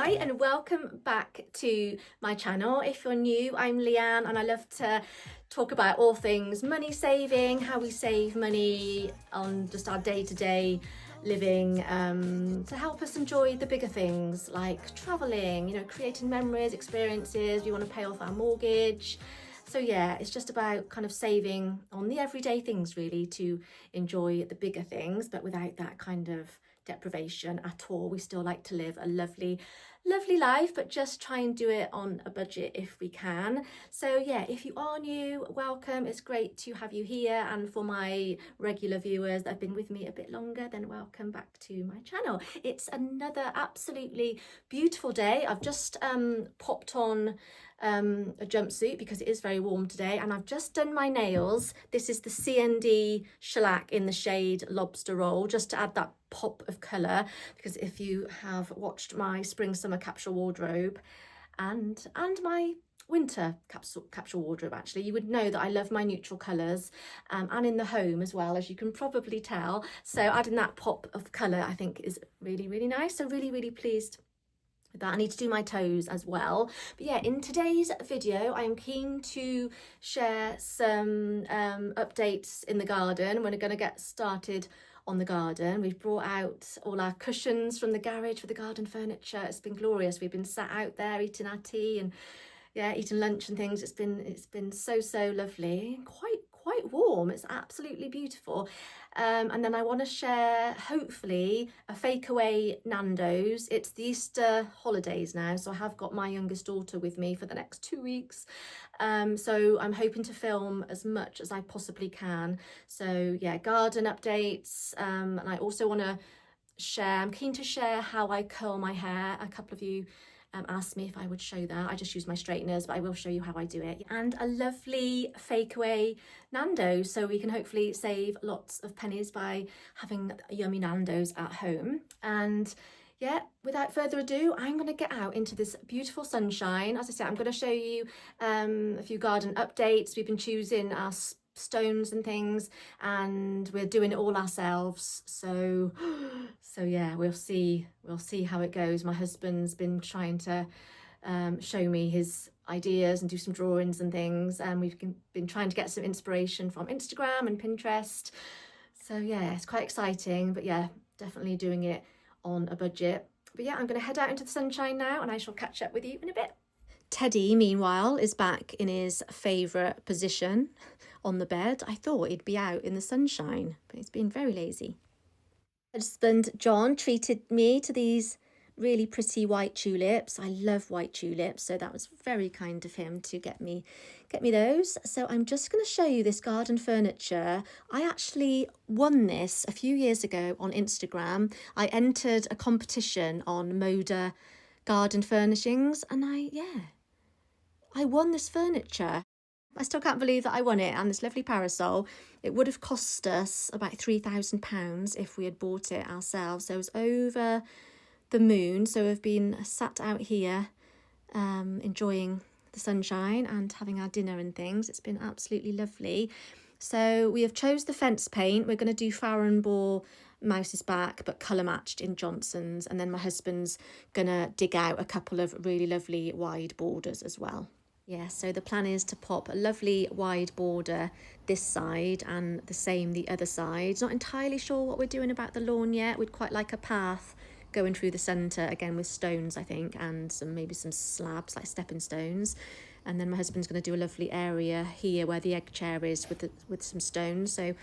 Hi and welcome back to my channel. If you're new, I'm Leanne and I love to talk about all things money saving, how we save money on just our day-to-day living, to help us enjoy the bigger things like traveling, creating memories, experiences. We want to pay off our mortgage. So yeah, it's just about kind of saving on the everyday things really to enjoy the bigger things, but without that kind of deprivation at all. We still like to live a lovely life, but just try and do it on a budget if we can. So yeah, if you are new, welcome. It's great to have you here, and for my regular viewers that have been with me a bit longer, then welcome back to my channel. It's another absolutely beautiful day. I've just popped on a jumpsuit because it is very warm today, and I've just done my nails. This is the CND shellac in the shade Lobster Roll, just to add that pop of colour, because if you have watched my spring summer capsule wardrobe and my winter capsule wardrobe, actually, you would know that I love my neutral colours, and in the home as well, as you can probably tell. So adding that pop of colour I think is really nice. So really pleased with that. I need to do my toes as well. But yeah, in today's video I'm keen to share some updates in the garden. We're going to get started on the garden. We've brought out all our cushions from the garage for the garden furniture. It's been glorious. We've been sat out there eating our tea and yeah, eating lunch and things. It's been so lovely, quite warm. It's absolutely beautiful. And then I want to share, hopefully, a Fakeaway Nandos. It's the Easter holidays now, so I have got my youngest daughter with me for the next 2 weeks. So I'm hoping to film as much as I possibly can. So yeah, garden updates, and I also want to share, I'm keen to share how I curl my hair. A couple of you asked me if I would show that. I just use my straighteners, but I will show you how I do it. And a lovely Fakeaway Nandos, so we can hopefully save lots of pennies by having yummy Nandos at home. And yeah, without further ado, I'm going to get out into this beautiful sunshine. As I said, I'm going to show you a few garden updates. We've been choosing our stones and things, and we're doing it all ourselves. So yeah, we'll see how it goes. My husband's been trying to show me his ideas and do some drawings and things, and we've been trying to get some inspiration from Instagram and Pinterest. So yeah, it's quite exciting, but yeah, definitely doing it on a budget. But yeah, I'm going to head out into the sunshine now, and I shall catch up with you in a bit. Teddy, meanwhile, is back in his favourite position on the bed. I thought he'd be out in the sunshine, but he's been very lazy. Husband John treated me to these really pretty white tulips. I love white tulips, so that was very kind of him to get me those. So I'm just going to show you this garden furniture. I actually won this a few years ago on Instagram. I entered a competition on Moda garden furnishings, and I won this furniture. I still can't believe that I won it, and this lovely parasol. It would have cost us about £3,000 if we had bought it ourselves. So it was over the moon. So we've been sat out here enjoying the sunshine and having our dinner and things. It's been absolutely lovely. So we have chose the fence paint. We're going to do Farrow & Ball Mouse's Back, but colour matched in Johnson's. And then my husband's going to dig out a couple of really lovely wide borders as well. Yeah, so the plan is to pop a lovely wide border this side and the same the other side. Not entirely sure what we're doing about the lawn yet. We'd quite like a path going through the centre, again with stones, I think, and maybe some slabs, like stepping stones. And then my husband's going to do a lovely area here where the egg chair is with some stones. So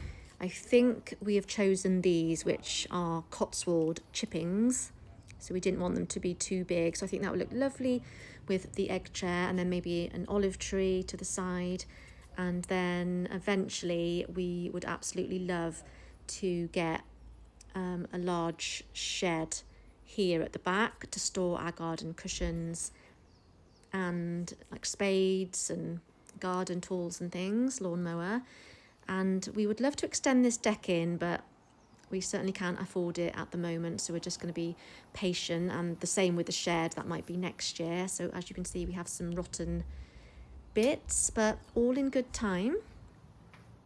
I think we have chosen these, which are Cotswold chippings. So we didn't want them to be too big. So I think that would look lovely with the egg chair, and then maybe an olive tree to the side. And then eventually we would absolutely love to get a large shed here at the back to store our garden cushions and like spades and garden tools and things, lawnmower. And we would love to extend this deck in, but we certainly can't afford it at the moment, so we're just going to be patient. And the same with the shed, that might be next year. So as you can see, we have some rotten bits, but all in good time.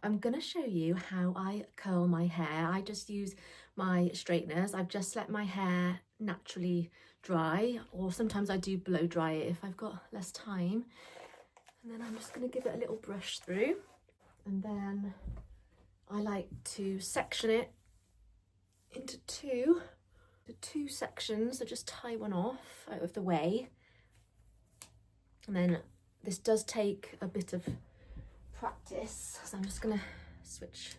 I'm going to show you how I curl my hair. I just use my straighteners. I've just let my hair naturally dry, or sometimes I do blow dry it if I've got less time. And then I'm just going to give it a little brush through, and then I like to section it into two sections, so just tie one off out of the way. And then this does take a bit of practice, so I'm just going to switch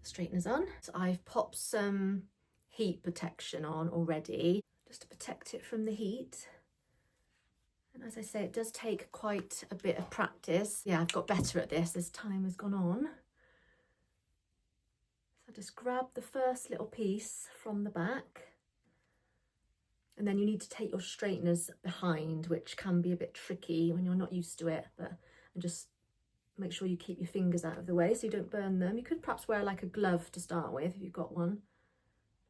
the straighteners on. So I've popped some heat protection on already, just to protect it from the heat. And as I say, it does take quite a bit of practice. Yeah, I've got better at this as time has gone on. So just grab the first little piece from the back, and then you need to take your straighteners behind, which can be a bit tricky when you're not used to it, and just make sure you keep your fingers out of the way so you don't burn them. You could perhaps wear like a glove to start with if you've got one,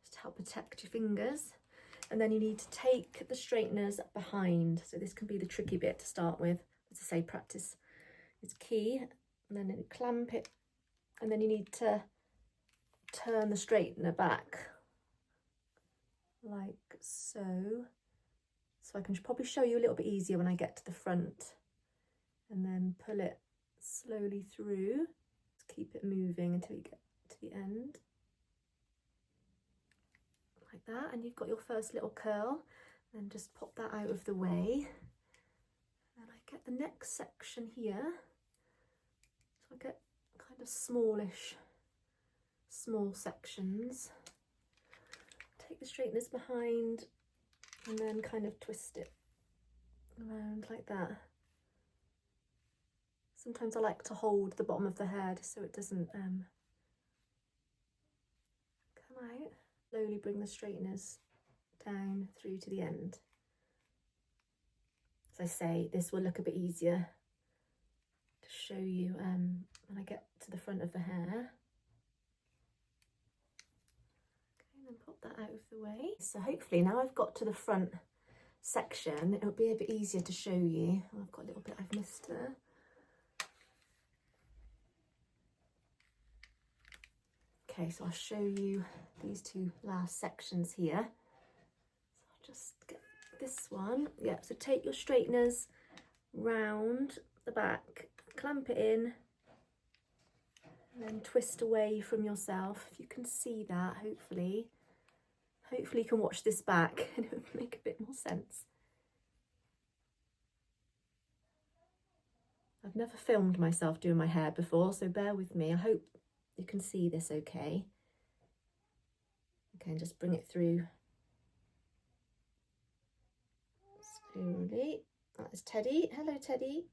just to help protect your fingers. And then you need to take the straighteners behind. So this can be the tricky bit to start with. As I say, practice is key. And then you clamp it, and then you need to turn the straightener back like so. So I can probably show you a little bit easier when I get to the front, and then pull it slowly through. Just keep it moving until you get to the end. Like that, and you've got your first little curl. Then just pop that out of the way. And I get the next section here. So I get kind of small sections. Take the straighteners behind and then kind of twist it around like that. Sometimes I like to hold the bottom of the hair just so it doesn't come out. Slowly bring the straighteners down through to the end. As I say, this will look a bit easier to show you when I get to the front of the hair. Okay, and then pop that out of the way. So hopefully now I've got to the front section, it'll be a bit easier to show you. Oh, I've got a little bit I've missed there. Okay, so I'll show you these two last sections here. So I'll just get this one. Yeah, so take your straighteners round the back, clamp it in, and then twist away from yourself. If you can see that, hopefully you can watch this back and it'll make a bit more sense. I've never filmed myself doing my hair before, so bear with me. I hope you can see this okay. Okay, and just bring it through slowly. That is Teddy. Hello, Teddy.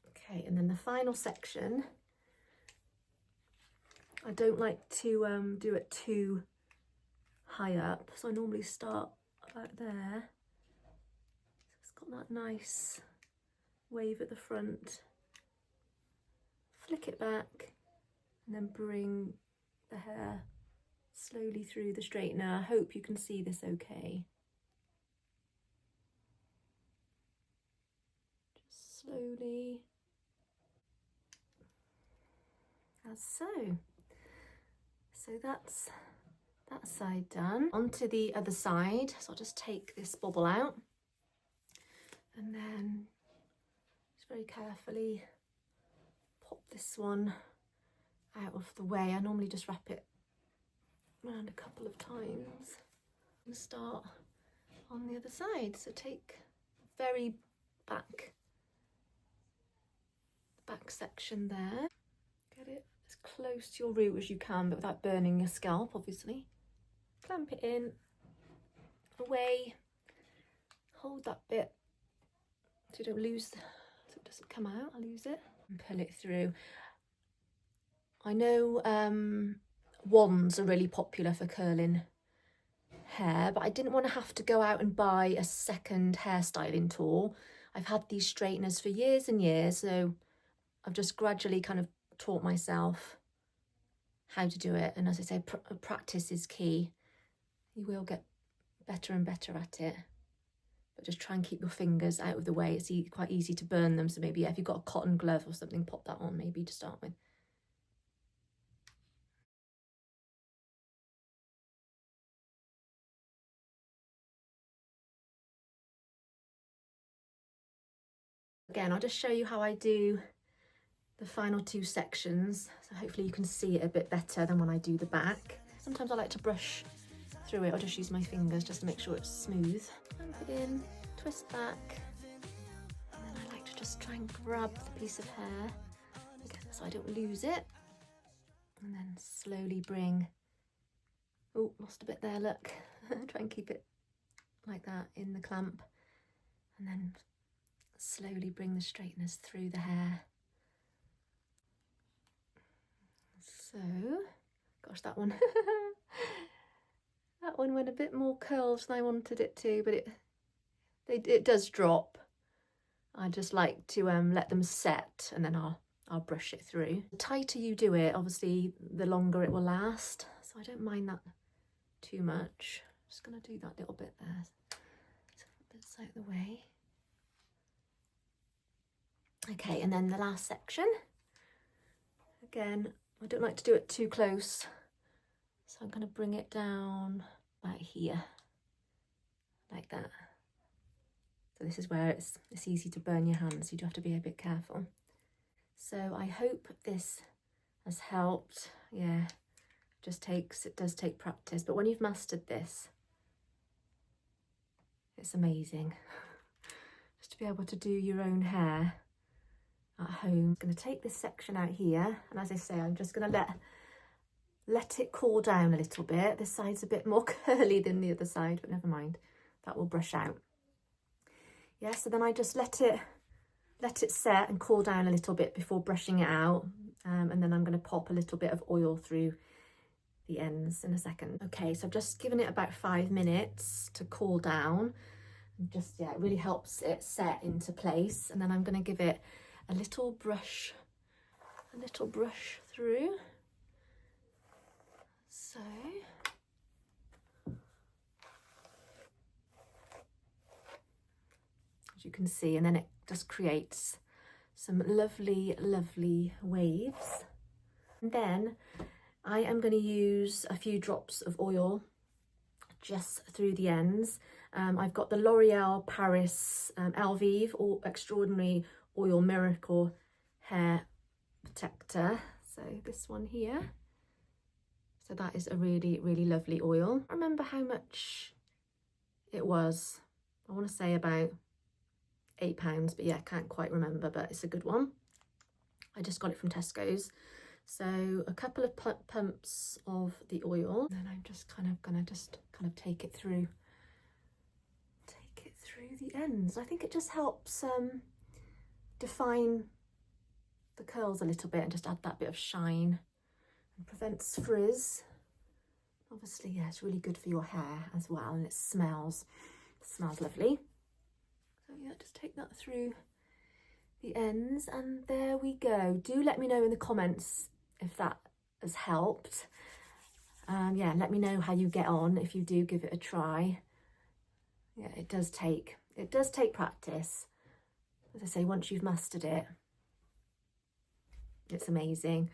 Okay, and then the final section. I don't like to do it too high up, so I normally start about there. So it's got that nice wave at the front. Flick it back and then bring the hair slowly through the straightener. I hope you can see this okay. Just slowly, as so. So that's that side done. Onto the other side. So I'll just take this bobble out and then just very carefully pop this one out of the way. I normally just wrap it around a couple of times and start on the other side. So take very back section there. Get it as close to your root as you can, but without burning your scalp, obviously. Clamp it in, away, hold that bit so you don't lose, so it doesn't come out. I lose it, and pull it through. I know wands are really popular for curling hair, but I didn't want to have to go out and buy a second hairstyling tool. I've had these straighteners for years and years, so I've just gradually kind of taught myself how to do it. And as I say, practice is key. You will get better and better at it, but just try and keep your fingers out of the way. It's quite easy to burn them, so maybe if you've got a cotton glove or something, pop that on maybe to start with. Again, I'll just show you how I do the final 2 sections, so hopefully you can see it a bit better than when I do the back. Sometimes I like to brush through it or just use my fingers just to make sure it's smooth. Clamp it in, twist back, and then I like to just try and grab the piece of hair again, so I don't lose it, and then slowly bring, oh, lost a bit there, look. Try and keep it like that in the clamp, and then slowly bring the straighteners through the hair. So, gosh, that one that one went a bit more curled than I wanted it to, but it does drop. I just like to let them set, and then I'll brush it through. The tighter you do it, obviously the longer it will last, so I don't mind that too much. I'm just going to do that little bit there, so bits out the way. Okay, and then the last section, again, I don't like to do it too close, so I'm going to bring it down about here, like that. So this is where it's easy to burn your hands, so you do have to be a bit careful. So I hope this has helped. Yeah, it does take practice, but when you've mastered this, it's amazing. Just to be able to do your own hair at home. I'm going to take this section out here, and as I say, I'm just going to let it cool down a little bit. This side's a bit more curly than the other side, but never mind, that will brush out. Yeah, so then I just let it set and cool down a little bit before brushing it out, and then I'm going to pop a little bit of oil through the ends in a second. Okay, so I've just given it about 5 minutes to cool down, and just, yeah, it really helps it set into place. And then I'm going to give it a little brush through. So as you can see, and then it just creates some lovely waves. And then I am going to use a few drops of oil just through the ends. I've got the L'Oreal Paris Elvive or Extraordinary Oil Miracle Hair Protector. So this one here. So that is a really lovely oil. I remember how much it was. I want to say about £8, but yeah, I can't quite remember, but it's a good one. I just got it from Tesco's. So a couple of pumps of the oil, and then I'm just gonna take it through the ends. I think it just helps define the curls a little bit and just add that bit of shine and prevents frizz. Obviously, yeah, it's really good for your hair as well, and it smells lovely. So yeah, just take that through the ends, and there we go. Do let me know in the comments if that has helped. Yeah, let me know how you get on if you do give it a try. Yeah, it does take practice. As I say, once you've mastered it, it's amazing.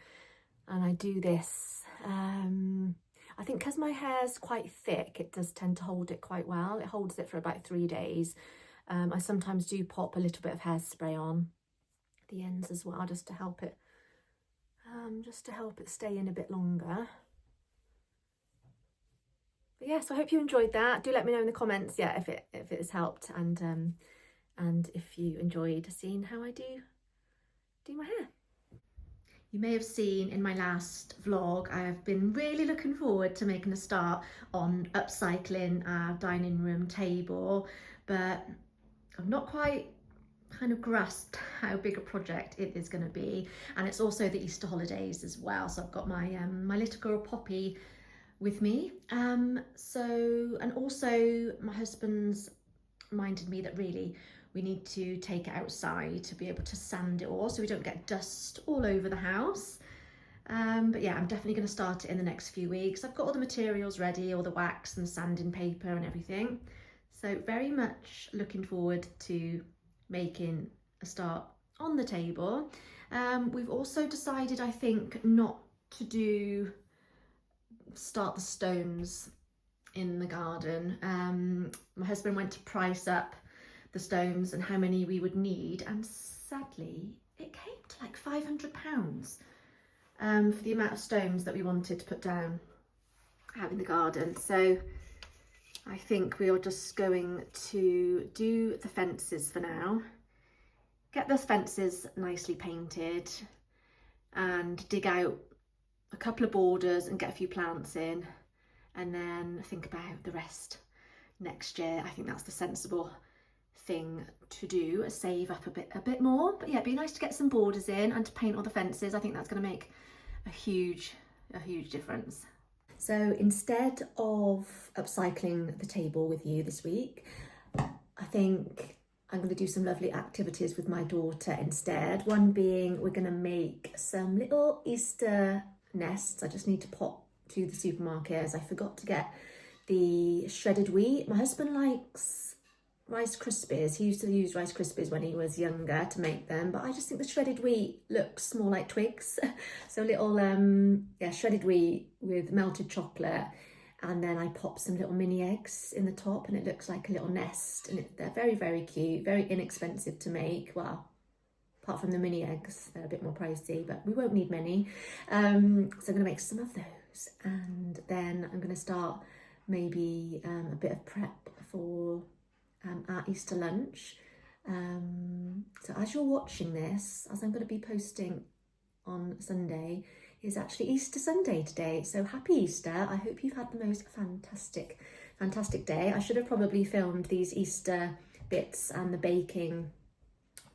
And I do this, I think because my hair's quite thick, it does tend to hold it quite well. It holds it for about 3 days. I sometimes do pop a little bit of hairspray on the ends as well, just to help it stay in a bit longer. But yeah, so I hope you enjoyed that. Do let me know in the comments, yeah, if it has helped, and if you enjoyed seeing how I do my hair. You may have seen in my last vlog, I have been really looking forward to making a start on upcycling our dining room table, but I've not quite kind of grasped how big a project it is going to be. And it's also the Easter holidays as well, so I've got my my little girl Poppy with me, and also my husband's reminded me that really we need to take it outside to be able to sand it all so we don't get dust all over the house. But yeah, I'm definitely going to start it in the next few weeks. I've got all the materials ready, all the wax and the sanding paper and everything, so very much looking forward to making a start on the table. We've also decided, I think, not to start the stones in the garden. My husband went to price up the stones and how many we would need, and sadly it came to like £500 for the amount of stones that we wanted to put down out in the garden. So I think we are just going to do the fences for now, get those fences nicely painted and dig out a couple of borders and get a few plants in, and then think about the rest next year. I think that's the sensible thing to do, save up a bit more. But yeah, it'd be nice to get some borders in and to paint all the fences. I think that's going to make a huge difference. So instead of upcycling the table with you this week, I think I'm going to do some lovely activities with my daughter instead. One being we're going to make some little Easter nests. I just need to pop to the supermarket as I forgot to get the shredded wheat. My husband likes Rice Krispies. He used to use Rice Krispies when he was younger to make them, but I just think the shredded wheat looks more like twigs. So little shredded wheat with melted chocolate, and then I pop some little mini eggs in the top and it looks like a little nest, and they're very cute, very inexpensive to make. Well, apart from the mini eggs, they're a bit more pricey, but we won't need many. So I'm going to make some of those, and then I'm going to start maybe a bit of prep for our Easter lunch. So as you're watching this, as I'm going to be posting on Sunday, is actually Easter Sunday today. So happy Easter. I hope you've had the most fantastic day. I should have probably filmed these Easter bits and the baking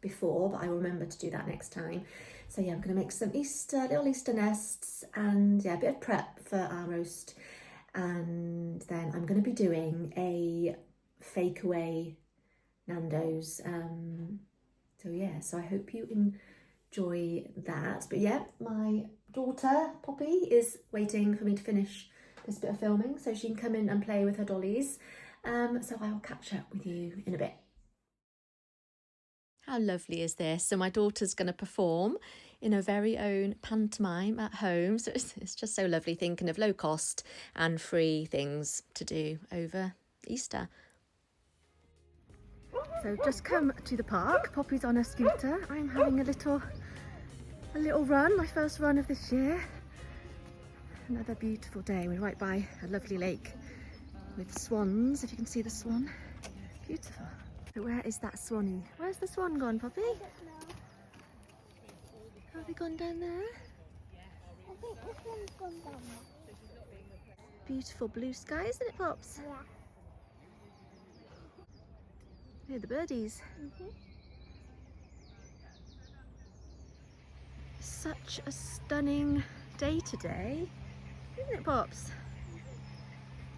before, but I will remember to do that next time. So yeah, I'm going to make some little Easter nests, and yeah, a bit of prep for our roast. And then I'm going to be doing a Fakeaway Nandos. So yeah, so I hope you enjoy that. But yeah, my daughter Poppy is waiting for me to finish this bit of filming so she can come in and play with her dollies. So I will catch up with you in a bit. How lovely is this? So my daughter's going to perform in her very own pantomime at home. So it's just so lovely thinking of low cost and free things to do over Easter. So just come to the park. Poppy's on her scooter. I'm having a little run, my first run of this year. Another beautiful day. We're right by a lovely lake with swans, if you can see the swan. Beautiful. So where is that swanny? Where's the swan gone, Poppy? Have they gone down there? I think this one's gone down there. Beautiful blue sky, isn't it, Pops? Yeah. Here are the birdies. Such a stunning day today, isn't it, Pops?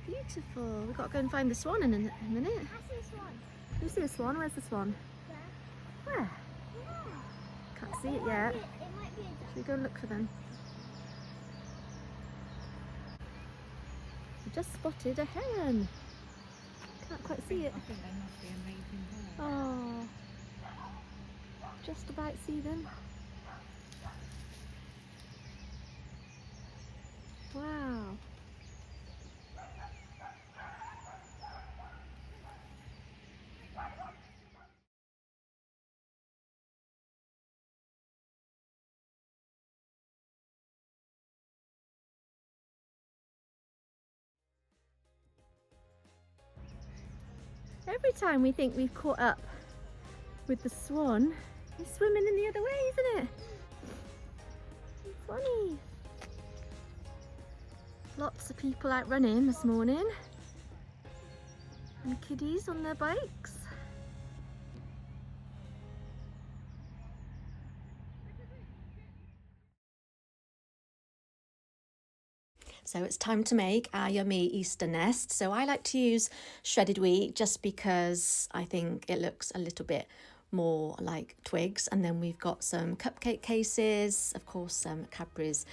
Beautiful. We've got to go and find the swan in a minute. I see a swan. You see a swan? Where's the swan? There. Where? Yeah. Can't see it yet. It might be a duck. Should we go and look for them? We just spotted a heron. Can't quite see it. I think they must be amazing birds. Oh, just about see them. Wow. Every time we think we've caught up with the swan, he's swimming in the other way, isn't it? It's funny. Lots of people out running this morning, and kiddies on their bikes. So it's time to make our yummy Easter nest. So I like to use shredded wheat just because I think it looks a little bit more like twigs. And then we've got some cupcake cases, of course some Cadbury's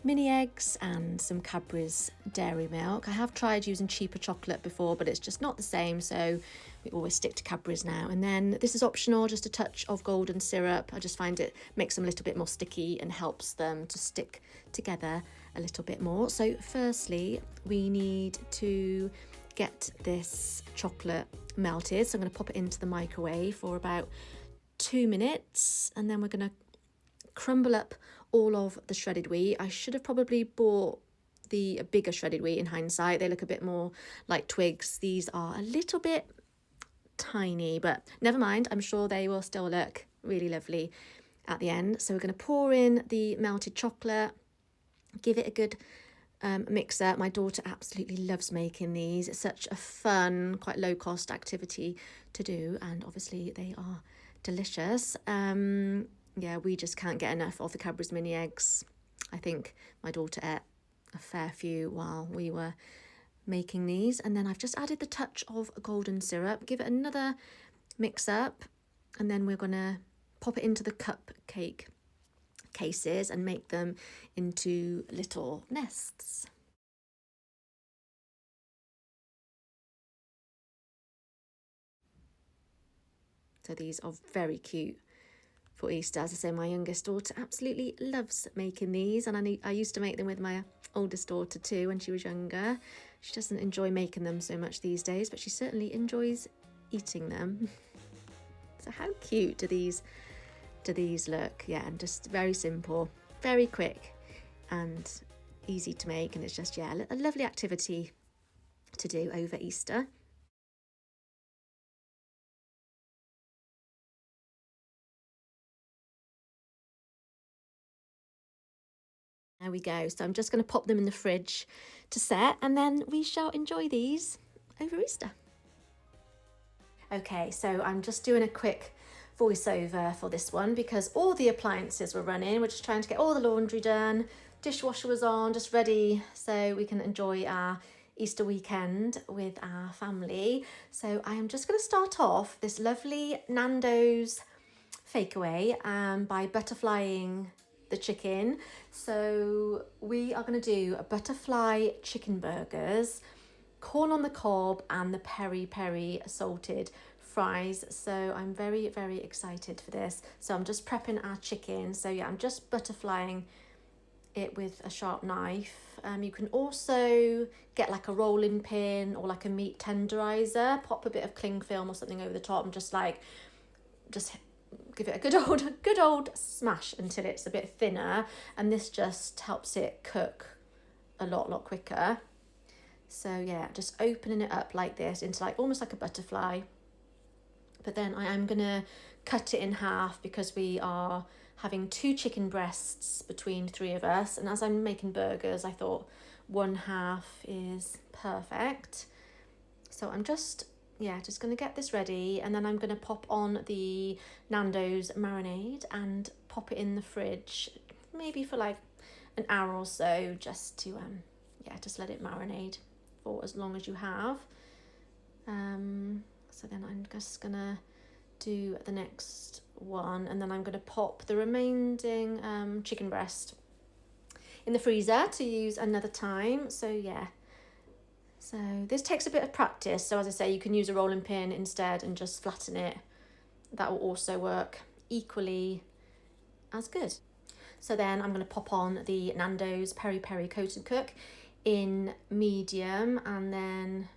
mini eggs and some Cadbury's dairy milk. I have tried using cheaper chocolate before, but it's just not the same, so we always stick to Cadbury's now. And then this is optional, just a touch of golden syrup. I just find it makes them a little bit more sticky and helps them to stick together a little bit more. So firstly, we need to get this chocolate melted. So I'm going to pop it into the microwave for about 2 minutes, and then we're going to crumble up all of the shredded wheat. I should have probably bought the bigger shredded wheat in hindsight. They look a bit more like twigs. These are a little bit tiny, but never mind. I'm sure they will still look really lovely at the end. So we're going to pour in the melted chocolate, give it a good mix up. My daughter absolutely loves making these. It's such a fun, quite low cost activity to do, and obviously they are delicious. Yeah, we just can't get enough of the Cadbury's mini eggs. I think my daughter ate a fair few while we were making these, and then I've just added the touch of golden syrup. Give it another mix up, and then we're gonna pop it into the cupcake cases and make them into little nests. So these are very cute for Easter. As I say, my youngest daughter absolutely loves making these, and I used to make them with my oldest daughter too when she was younger. She doesn't enjoy making them so much these days, but she certainly enjoys eating them. So how cute do these look? Yeah, and just very simple, very quick and easy to make, and it's just, yeah, a lovely activity to do over Easter. There we go. So I'm just going to pop them in the fridge to set, and then we shall enjoy these over Easter. Okay, so I'm just doing a quick voiceover for this one because all the appliances were running. We're just trying to get all the laundry done. Dishwasher was on, just ready so we can enjoy our Easter weekend with our family. So I am just going to start off this lovely Nando's Fakeaway by butterflying the chicken. So we are going to do a butterfly chicken burgers, corn on the cob, and the peri peri salted fries. So I'm very, very excited for this. So I'm just prepping our chicken. So yeah, I'm just butterflying it with a sharp knife. You can also get like a rolling pin or like a meat tenderizer, pop a bit of cling film or something over the top and just give it a good old smash until it's a bit thinner, and this just helps it cook a lot quicker. So yeah, just opening it up like this into like almost like a butterfly, but then I am gonna cut it in half because we are having 2 chicken breasts between 3 of us, and as I'm making burgers I thought 1/2 is perfect. So I'm just going to get this ready, and then I'm going to pop on the Nando's marinade and pop it in the fridge, maybe for like an hour or so, just to just let it marinate for as long as you have. So then I'm just going to do the next one, and then I'm going to pop the remaining chicken breast in the freezer to use another time. So yeah. So this takes a bit of practice. So as I say, you can use a rolling pin instead and just flatten it. That will also work equally as good. So then I'm going to pop on the Nando's Peri Peri Coat and Cook in medium, and then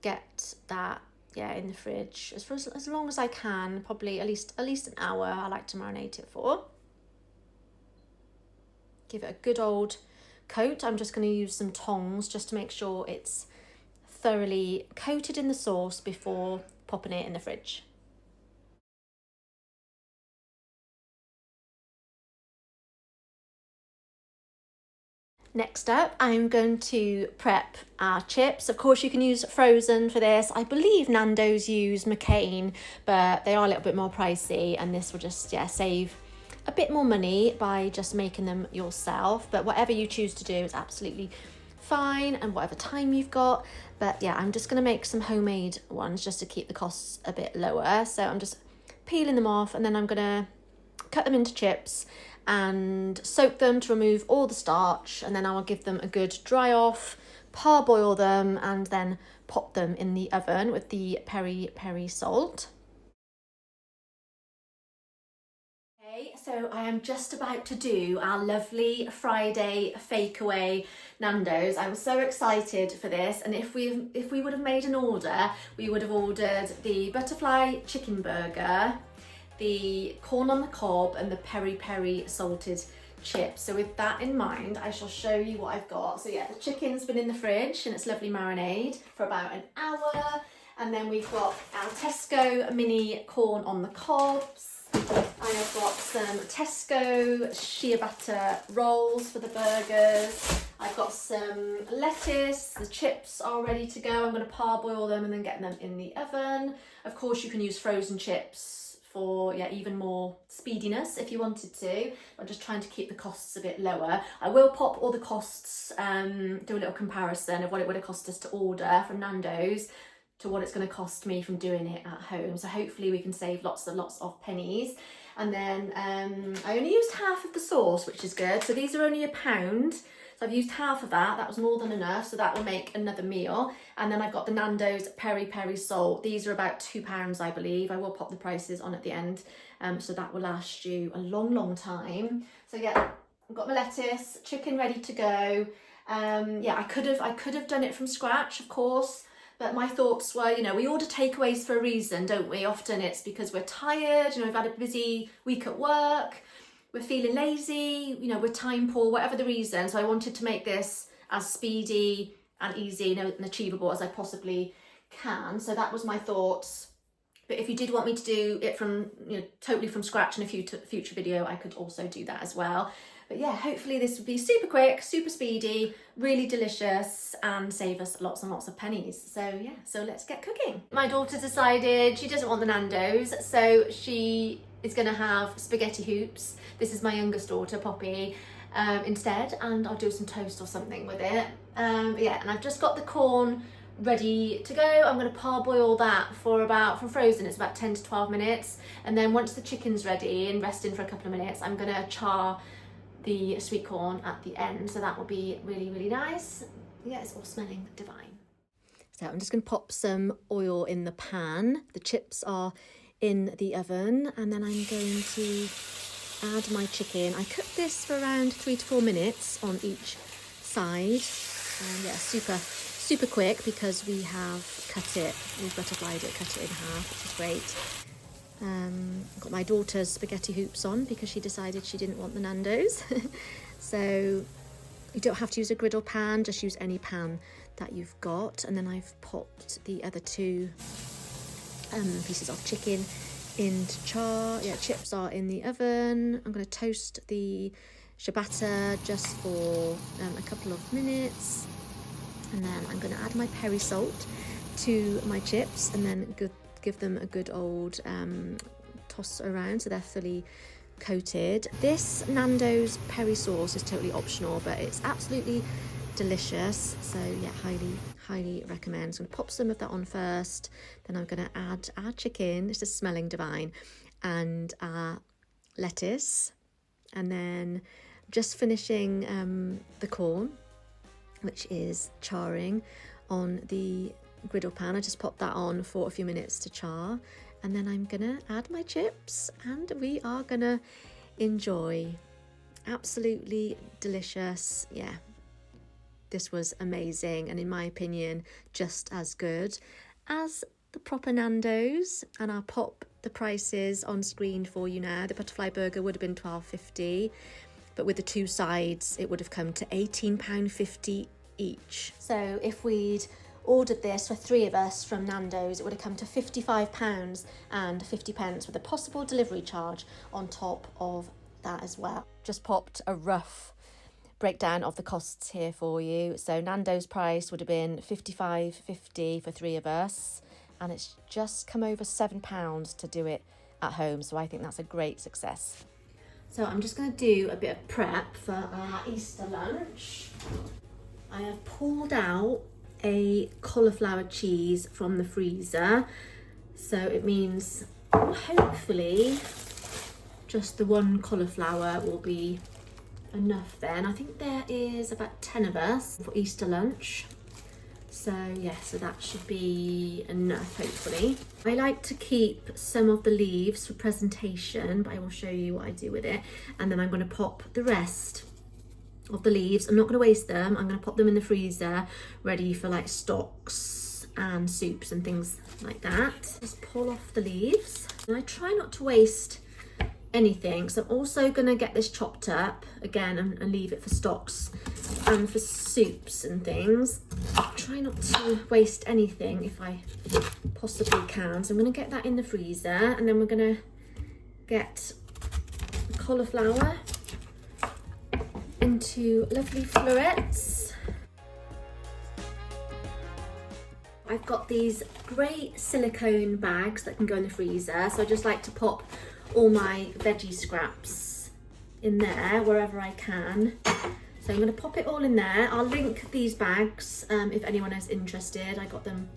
get that in the fridge for as long as I can, probably at least an hour. I like to marinate it for. Give it a good old coat. I'm just going to use some tongs just to make sure it's thoroughly coated in the sauce before popping it in the fridge. Next up, I'm going to prep our chips. Of course, you can use frozen for this. I believe Nando's use McCain, but they are a little bit more pricey, and this will just save a bit more money by just making them yourself. But whatever you choose to do is absolutely fine, and whatever time you've got. But yeah, I'm just going to make some homemade ones just to keep the costs a bit lower. So I'm just peeling them off, and then I'm going to cut them into chips and soak them to remove all the starch, and then I will give them a good dry off, parboil them, and then pop them in the oven with the peri peri salt. Hi, so I am just about to do our lovely Friday Fakeaway Nandos. I'm so excited for this, and if we would have made an order, we would have ordered the butterfly chicken burger, the corn on the cob, and the peri peri salted chips. So with that in mind, I shall show you what I've got. So yeah, the chicken's been in the fridge and it's lovely marinade for about an hour. And then we've got our Tesco mini corn on the cobs. I have got some Tesco ciabatta rolls for the burgers. I've got some lettuce. The chips are ready to go. I'm going to parboil them and then get them in the oven. Of course, you can use frozen chips for even more speediness if you wanted to. I'm just trying to keep the costs a bit lower. I will pop all the costs, do a little comparison of what it would have cost us to order from Nando's to what it's going to cost me from doing it at home. So hopefully we can save lots and lots of pennies. And then I only used half of the sauce, which is good. So these are only £1. So I've used half of that. That was more than enough. So that will make another meal. And then I've got the Nando's peri peri salt. These are about £2, I believe. I will pop the prices on at the end. So that will last you a long, long time. So yeah, I've got my lettuce, chicken ready to go. Yeah, I could have done it from scratch, of course. But my thoughts were, we order takeaways for a reason, don't we? Often it's because we're tired, we've had a busy week at work, we're feeling lazy, we're time poor, whatever the reason. So I wanted to make this as speedy and easy and achievable as I possibly can. So that was my thoughts. But if you did want me to do it from, totally from scratch in a future video, I could also do that as well. But yeah, hopefully this would be super quick, super speedy, really delicious, and save us lots and lots of pennies. So yeah, so let's get cooking. My daughter decided she doesn't want the Nando's, so she is gonna have spaghetti hoops. This is my youngest daughter, Poppy, instead, and I'll do some toast or something with it. Yeah, and I've just got the corn ready to go. I'm going to parboil that for frozen, it's about 10 to 12 minutes. And then once the chicken's ready and resting for a couple of minutes, I'm going to char the sweet corn at the end. So that will be really, really nice. Yeah, it's all smelling divine. So I'm just going to pop some oil in the pan. The chips are in the oven, and then I'm going to add my chicken. I cook this for around 3 to 4 minutes on each side. Yeah, super quick because we've butterflied it, cut it in half, which is great. I've got my daughter's spaghetti hoops on because she decided she didn't want the Nando's. So you don't have to use a griddle pan, just use any pan that you've got. And then I've popped the other 2 pieces of chicken into char. Yeah, chips are in the oven. I'm going to toast the ciabatta just for a couple of minutes. And then I'm going to add my peri salt to my chips and then give them a good old toss around so they're fully coated. This Nando's peri sauce is totally optional, but it's absolutely delicious. So yeah, highly recommend. So I'm going to pop some of that on first. Then I'm going to add our chicken. It's just smelling divine. And our lettuce. And then just finishing the corn, which is charring on the griddle pan. I just popped that on for a few minutes to char, and then I'm gonna add my chips and we are gonna enjoy. Absolutely delicious. Yeah, this was amazing, and in my opinion just as good as the proper Nando's. And I'll pop the prices on screen for you now. The butterfly burger would have been £12.50, but with the 2 sides it would have come to £18.50 each. So if we'd ordered this for 3 of us from Nando's, it would have come to £55.50 with a possible delivery charge on top of that as well. Just popped a rough breakdown of the costs here for you. So Nando's price would have been £55.50 for 3 of us, and it's just come over £7 to do it at home. So I think that's a great success. So I'm just going to do a bit of prep for our Easter lunch. I have pulled out a cauliflower cheese from the freezer. So it means hopefully just the 1 cauliflower will be enough then. I think there is about 10 of us for Easter lunch. So yeah, so that should be enough, hopefully. I like to keep some of the leaves for presentation, but I will show you what I do with it. And then I'm going to pop the rest of the leaves. I'm not going to waste them. I'm going to pop them in the freezer, ready for like stocks and soups and things like that. Just pull off the leaves. And I try not to waste anything. So I'm also going to get this chopped up again and leave it for stocks and for soups and things. Try not to waste anything if I possibly can. So I'm going to get that in the freezer, and then we're going to get the cauliflower into lovely florets. I've got these great silicone bags that can go in the freezer, so I just like to pop all my veggie scraps in there wherever I can. So I'm going to pop it all in there. I'll link these bags if anyone is interested. I got them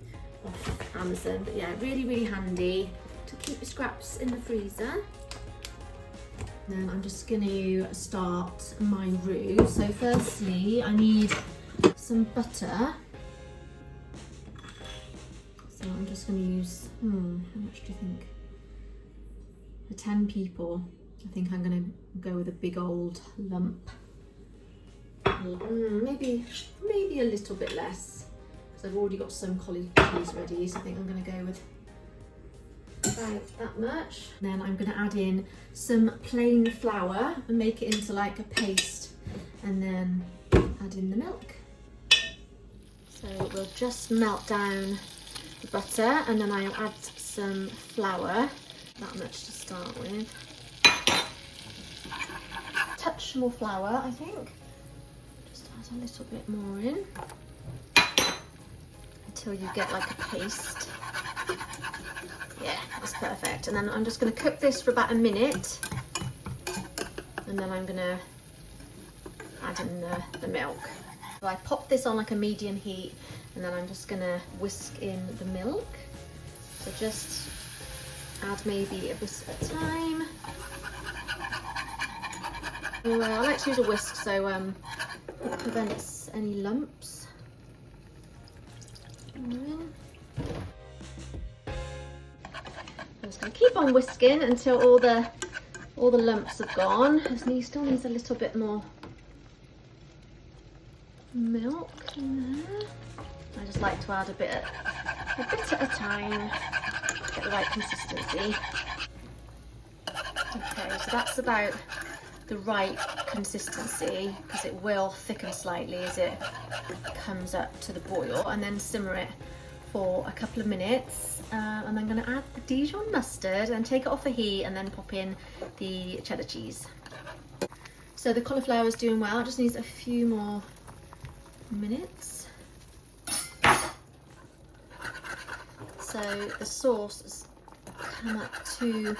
off Amazon, but yeah, really, really handy to keep your scraps in the freezer. Then I'm just going to start my roux. So firstly, I need some butter. So I'm just going to use, how much do you think? For 10 people, I think I'm going to go with a big old lump. Maybe a little bit less, because I've already got some cauli cheese ready, so I think I'm going to go with about that much. Then I'm going to add in some plain flour and make it into like a paste, and then add in the milk. So we'll just melt down the butter, and then I'll add some flour, that much to start with. Touch more flour, I think. Just add a little bit more in until you get like a paste. Yeah, that's perfect. And then I'm just going to cook this for about a minute, and then I'm going to add in the milk. So I pop this on like a medium heat, and then I'm just going to whisk in the milk. So just add maybe a whisk at a time. I like to use a whisk so it prevents any lumps. I'm just going to keep on whisking until all the lumps have gone. It still needs a little bit more milk in there. I just like to add a bit at a time, get the right consistency. Okay, so that's about the right consistency, because it will thicken slightly as it comes up to the boil, and then simmer it for a couple of minutes. And I'm going to add the Dijon mustard and take it off the heat, and then pop in the cheddar cheese. So the cauliflower is doing well, it just needs a few more minutes. So the sauce has come up to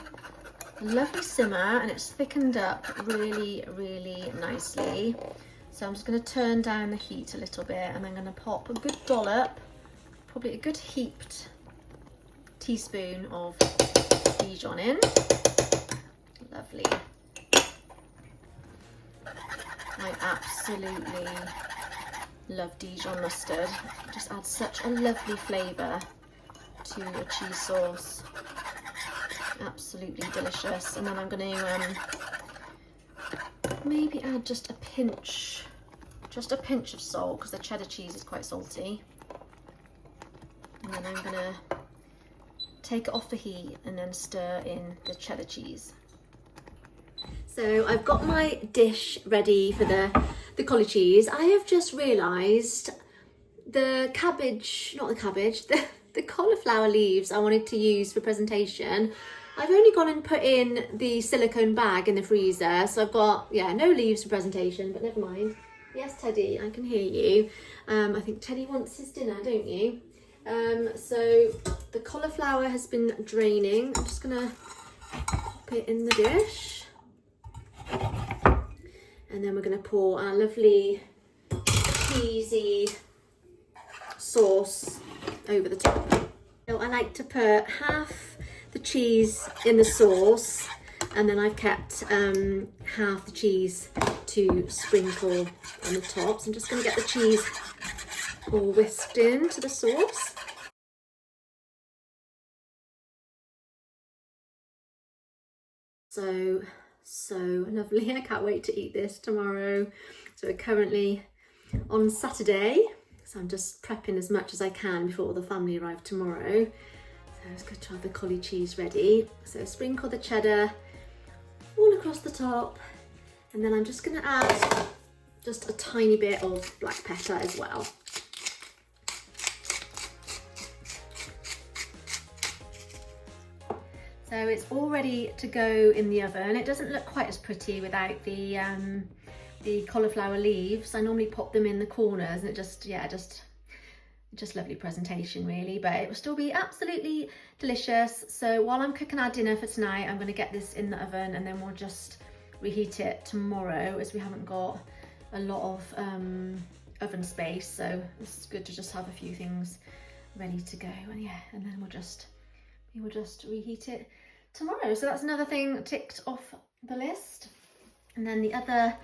a lovely simmer, and it's thickened up really, really nicely. So I'm just going to turn down the heat a little bit, and I'm going to pop a good dollop, probably a good heaped teaspoon of Dijon in. Lovely. I absolutely love Dijon mustard. It just adds such a lovely flavour to a cheese sauce. Absolutely delicious. And then I'm going to maybe add just a pinch of salt, because the cheddar cheese is quite salty. And then I'm going to take it off the heat and then stir in the cheddar cheese. So I've got my dish ready for the cauli cheese. I have just realised the cauliflower leaves I wanted to use for presentation, I've only gone and put in the silicone bag in the freezer, so I've got, no leaves for presentation, but never mind. Yes, Teddy, I can hear you. I think Teddy wants his dinner, don't you? So the cauliflower has been draining. I'm just gonna pop it in the dish. And then we're gonna pour our lovely cheesy sauce over the top. So I like to put half the cheese in the sauce, and then I've kept half the cheese to sprinkle on the top. So I'm just going to get the cheese all whisked into the sauce. So lovely. I can't wait to eat this tomorrow. So we're currently on Saturday, so I'm just prepping as much as I can before the family arrive tomorrow. So it's good to have the collie cheese ready. So sprinkle the cheddar all across the top, and then I'm just going to add just a tiny bit of black pepper as well. So it's all ready to go in the oven. It doesn't look quite as pretty without the cauliflower leaves. I normally pop them in the corners, and it just lovely presentation really, but it will still be absolutely delicious. So while I'm cooking our dinner for tonight, I'm going to get this in the oven, and then we'll just reheat it tomorrow, as we haven't got a lot of oven space. So it's good to just have a few things ready to go, and yeah, and then we will just reheat it tomorrow. So that's another thing ticked off the list. And then the other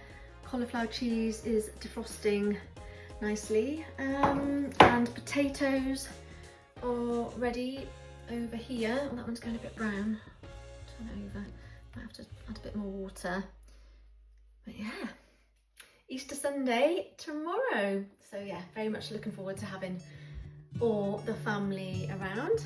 cauliflower cheese is defrosting nicely, and potatoes are ready over here. Oh, that one's going a bit brown. Turn it over. Might have to add a bit more water. But yeah, Easter Sunday tomorrow. So yeah, very much looking forward to having all the family around.